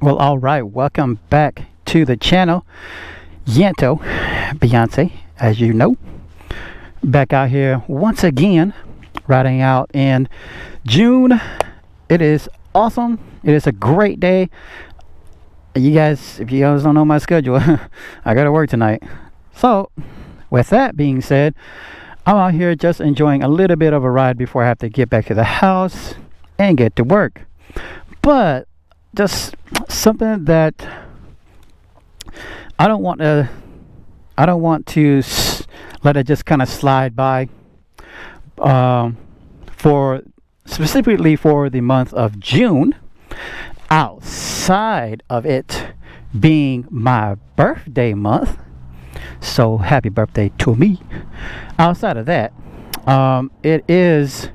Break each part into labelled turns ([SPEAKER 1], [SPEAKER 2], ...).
[SPEAKER 1] Well, all right, welcome back to the channel. Yanto Beyonce, as you know, back out here once again, riding out in June. It is awesome. It is a great day. You guys, if you guys don't know my schedule, I gotta work tonight. So, with that being said, I'm out here just enjoying a little bit of a ride before I have to get back to the house and get to work. But just something that I don't want to let it just kind of slide by, for specifically for the month of June, outside of it being my birthday month. So happy birthday to me. Outside of that, it is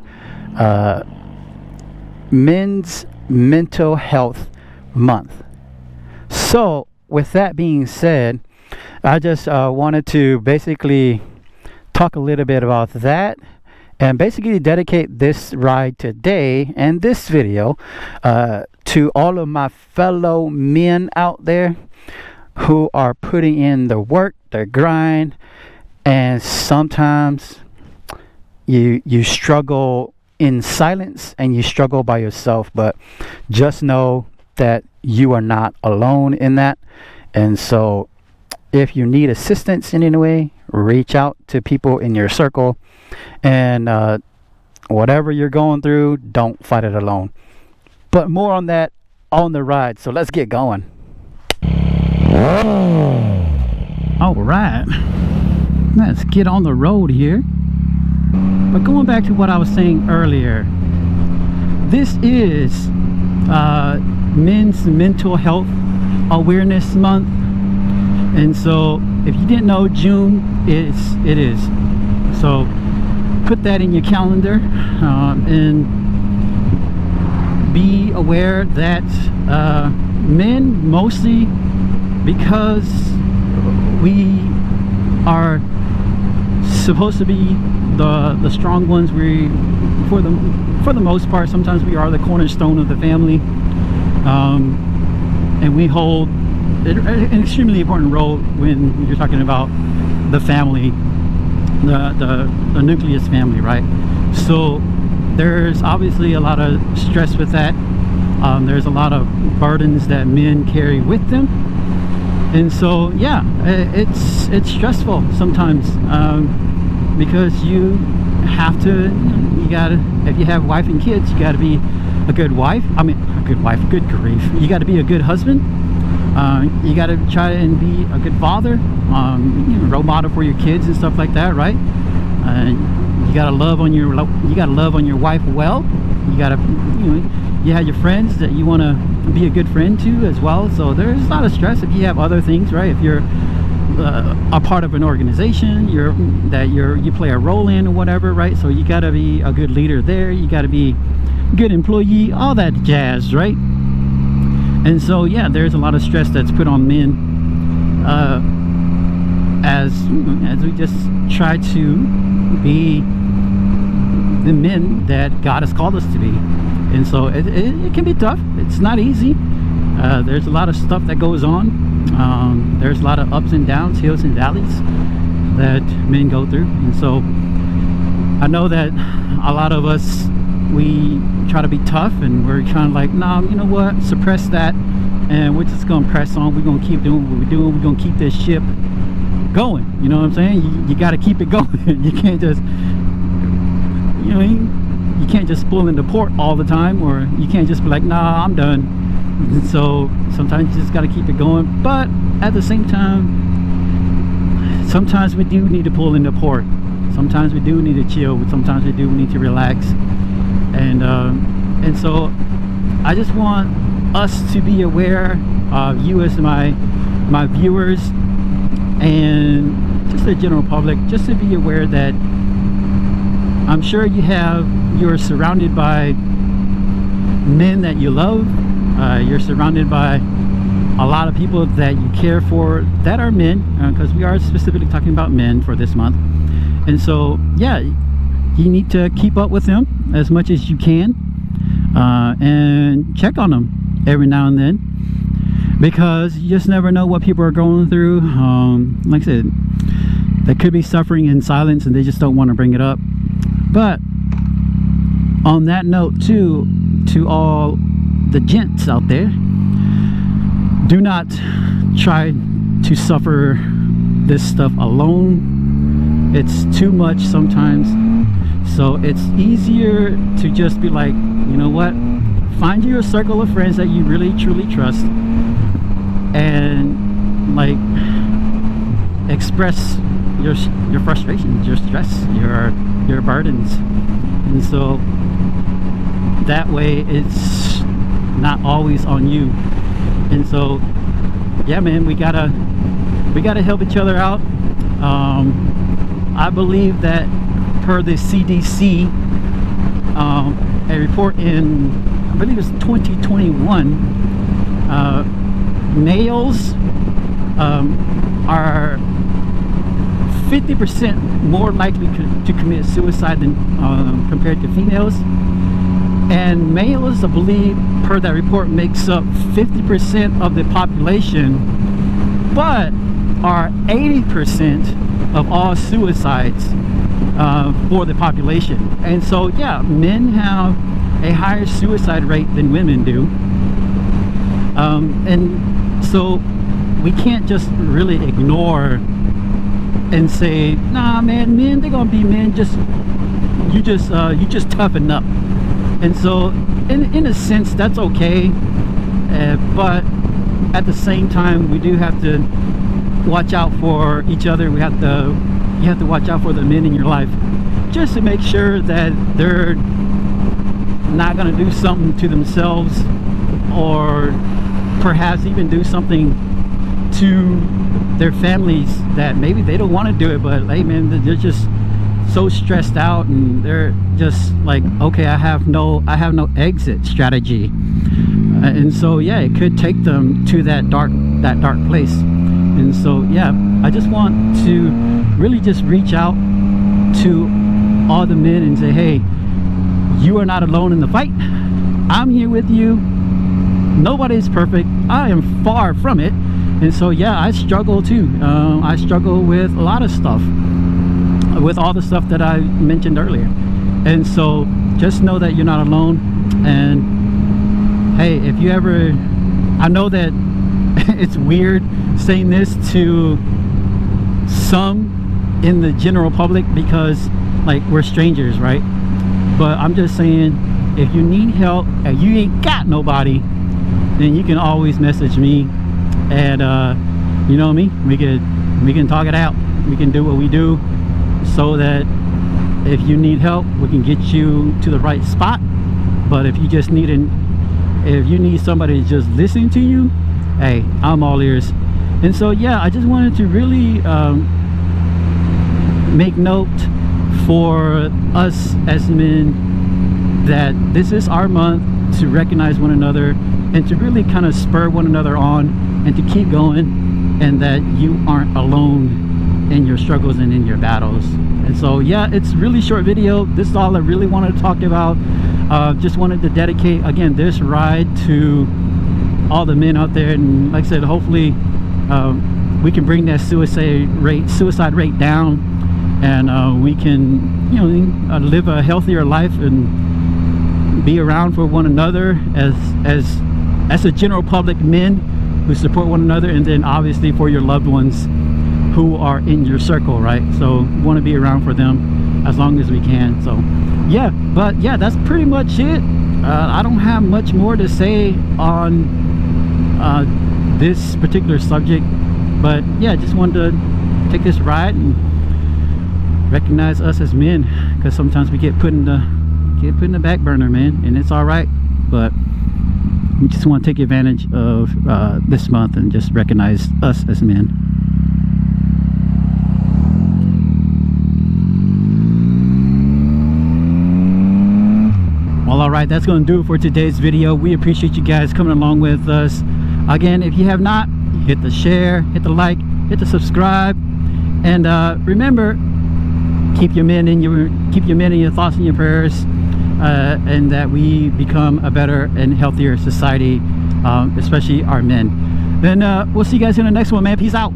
[SPEAKER 1] Men's Mental Health Month. So with that being said, I just wanted to basically talk a little bit about that and basically dedicate this ride today and this video to all of my fellow men out there who are putting in the work, the grind, and sometimes you struggle in silence and you struggle by yourself, but just know that you are not alone in that. And so if you need assistance in any way, reach out to people in your circle, and whatever you're going through, don't fight it alone. But more on that on the ride, so let's get going. All right, let's get on the road here. But going back to what I was saying earlier, this is Men's Mental Health Awareness Month, and so if you didn't know, June it is. So put that in your calendar, and be aware that men, mostly because we are supposed to be the strong ones, we for the most part, sometimes we are the cornerstone of the family, and we hold an extremely important role when you're talking about the family, the nucleus family, right? So there's obviously a lot of stress with that. There's a lot of burdens that men carry with them, and so yeah, it's stressful sometimes, because you have to, if you have wife and kids, you got to be a good wife. Good grief, you got to be a good husband. You got to try and be a good father, role model for your kids and stuff like that, right? You got to love on your wife well. You got to, you have your friends that you want to be a good friend to as well. So there's a lot of stress if you have other things, right? If you're a part of an organization you play a role in or whatever, right? So you got to be a good leader there. You got to be a good employee, all that jazz, right? And so yeah, there's a lot of stress that's put on men, as we just try to be the men that God has called us to be. And so it can be tough. It's not easy. There's a lot of stuff that goes on. There's a lot of ups and downs, hills and valleys that men go through. And so I know that a lot of us, we try to be tough, and we're trying to like, nah, you know what, suppress that, and we're just gonna press on. We're gonna keep doing what we're doing. We're gonna keep this ship going. You know what I'm saying? You got to keep it going. You can't just, you can't just pull into port all the time, or you can't just be like, nah, I'm done. And so sometimes you just got to keep it going. But at the same time, sometimes we do need to pull into port. Sometimes we do need to chill. Sometimes we do need to relax. And so I just want us to be aware of you as my viewers, and just the general public, just to be aware that I'm sure you're surrounded by men that you love. You're surrounded by a lot of people that you care for that are men, because we are specifically talking about men for this month. And so yeah, you need to keep up with them as much as you can, and check on them every now and then. because you just never know what people are going through. Like I said, they could be suffering in silence and they just don't want to bring it up. But on that note too, to all the gents out there, do not try to suffer this stuff alone. It's too much sometimes. So it's easier to just be like, you know what, find you a circle of friends that you really truly trust, and like express your frustrations, your stress, your burdens. And so that way it's not always on you. And so yeah, man, we gotta help each other out. I believe that per the CDC, a report in, I believe it's 2021, males are 50% more likely to commit suicide than compared to females. And males, I believe, per that report, makes up 50% of the population, but are 80% of all suicides for the population. And so yeah, men have a higher suicide rate than women do. And so we can't just really ignore and say, nah man, men, they're gonna be men, you just toughen up. And so in a sense that's okay, but at the same time we do have to watch out for each other. You have to watch out for the men in your life, just to make sure that they're not going to do something to themselves, or perhaps even do something to their families that maybe they don't want to do it, but hey man, they're just so stressed out and they're just like, okay, I have no exit strategy. And so yeah, it could take them to that dark place. And so yeah, I just want to really just reach out to all the men and say, hey, you are not alone in the fight. I'm here with you. Nobody's perfect. I am far from it. And so yeah, I struggle too. I struggle with a lot of stuff, with all the stuff that I mentioned earlier. And so just know that you're not alone. And hey, if you ever, I know that it's weird saying this to some in the general public because like we're strangers, right? But I'm just saying, if you need help and you ain't got nobody, then you can always message me, and you know me, we can talk it out. We can do what we do, so that if you need help, we can get you to the right spot. But if you just need if you need somebody to just listen to you, hey, I'm all ears. And so yeah, I just wanted to really make note for us as men that this is our month to recognize one another and to really kind of spur one another on and to keep going, and that you aren't alone in your struggles and in your battles. And so yeah, it's a really short video. This is all I really wanted to talk about. Just wanted to dedicate again this ride to all the men out there, and like I said, hopefully we can bring that suicide rate down, and we can, you know, live a healthier life and be around for one another as a general public, men who support one another, and then obviously for your loved ones who are in your circle, right? So we want to be around for them as long as we can. So yeah, but yeah, that's pretty much it. I don't have much more to say on this particular subject, but yeah, just wanted to take this ride and recognize us as men, because sometimes we get put in the back burner, man, and it's all right. But we just want to take advantage of this month and just recognize us as men. Well, all right, that's going to do it for today's video. We appreciate you guys coming along with us. Again, if you have not, hit the share, hit the like, hit the subscribe, and remember, keep your men in your thoughts and your prayers, and that we become a better and healthier society, especially our men. And we'll see you guys in the next one, man. Peace out.